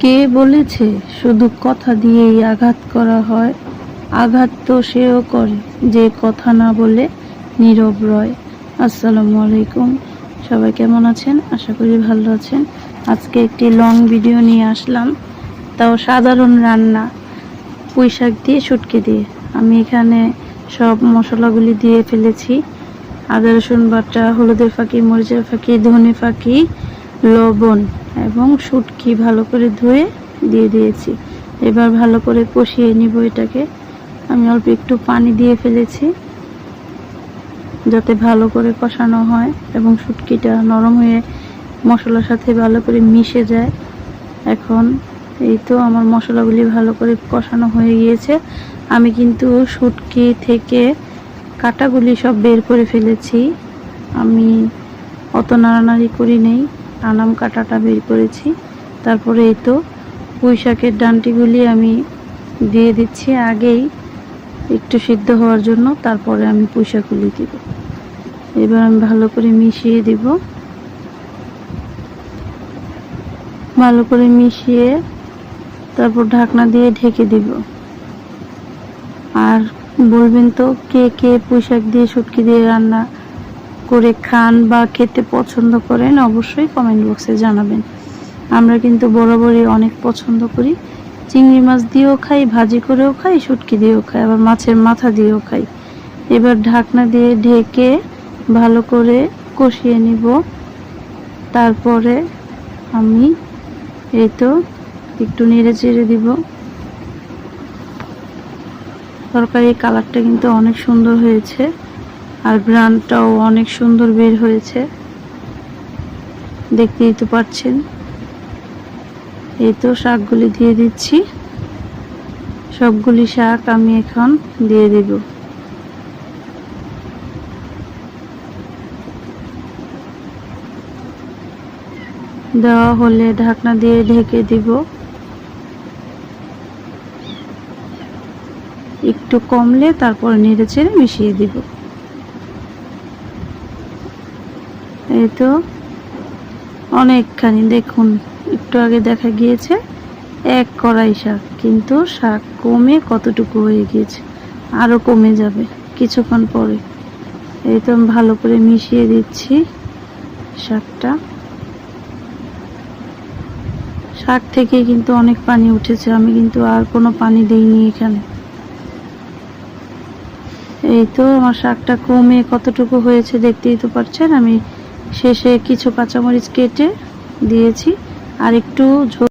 কে বলেছে শুধু কথা দিয়েই আঘাত করা হয়? আঘাত তো সেও করে যে কথা না বলে নীরব রয়। আসসালামু আলাইকুম, সবাই কেমন আছেন? আশা করি ভালো আছেন। আজকে একটি লং ভিডিও নিয়ে আসলাম, তাও সাধারণ রান্না, পুঁই শাক দিয়ে শুটকি দিয়ে। আমি এখানে সব মশলাগুলি দিয়ে ফেলেছি। আদা রসুন বাটা, হলুদের ফাঁকি, মরিচের ফাঁকি, ধনে ফাঁকি, লবণ এবং শুটকি ভালো করে ধুয়ে দিয়ে দিয়েছি। এবার ভালো করে কষিয়ে নিব এটাকে। আমি অল্প একটু পানি দিয়ে ফেলেছি যাতে ভালো করে কষানো হয় এবং শুটকিটা নরম হয়ে মশলার সাথে ভালো করে মিশে যায়। এখন এই তো আমার মশলাগুলি ভালো করে কষানো হয়ে গিয়েছে। আমি কিন্তু শুটকি থেকে কাঁটাগুলি সব বের করে ফেলেছি। আমি অত নাড়ানাড়ি করি নেই, আনাম কাঁটাটা বের করেছি। তারপরে এই তো পুঁই শাকের ডাঁটিগুলি আমি দিয়ে দিচ্ছি আগেই একটু সিদ্ধ হওয়ার জন্য, তারপরে আমি পুঁই শাকগুলি দিব। এবার আমি ভালো করে মিশিয়ে দিব। ভালো করে মিশিয়ে তারপর ঢাকনা দিয়ে ঢেকে দিব। আর বলবেন তো কে কে পুঁই শাক দিয়ে শুটকি দিয়ে রান্না করে খান বা খেতে পছন্দ করেন, অবশ্যই কমেন্ট বক্সে জানাবেন। আমরা কিন্তু বরাবরই অনেক পছন্দ করি। চিংড়ি মাছ দিয়েও খাই, ভাজি করেও খাই, শুটকি দিয়েও খাই, আবার মাছের মাথা দিয়েও খাই। এবার ঢাকনা দিয়ে ঢেকে ভালো করে কষিয়ে নিব। তারপরে আমি এই তো একটু নেড়ে চেড়ে দিব। তরকারির কালারটা কিন্তু অনেক সুন্দর হয়েছে আর গ্রানটাও অনেক সুন্দর বের হয়েছে, দেখতেই তো পাচ্ছেন। এই তো শাকগুলি দিয়ে দিচ্ছি। সবগুলি শাক আমি এখন দিয়ে দিব। দেওয়া হলে ঢাকনা দিয়ে ঢেকে দিব। একটু কমলে তারপর নেড়ে চেড়ে মিশিয়ে দিব। এই তো অনেকখানি, দেখুন একটু আগে দেখা গিয়েছে এক কড়াই শাক, কিন্তু শাক কমে কতটুকু হয়ে গিয়েছে, আরো কমে যাবে কিছুক্ষণ পরে। এই তো আমি ভালো করে মিশিয়ে দিচ্ছি শাকটা। শাক থেকে কিন্তু অনেক পানি উঠেছে, আমি কিন্তু আর কোনো পানি দিইনি এখানে। এই তো আমার শাকটা কমে কতটুকু হয়েছে দেখতেই তো পাচ্ছেন। আমি শেষে কিছু কাঁচামরিচ কেটে দিয়েছি আর একটু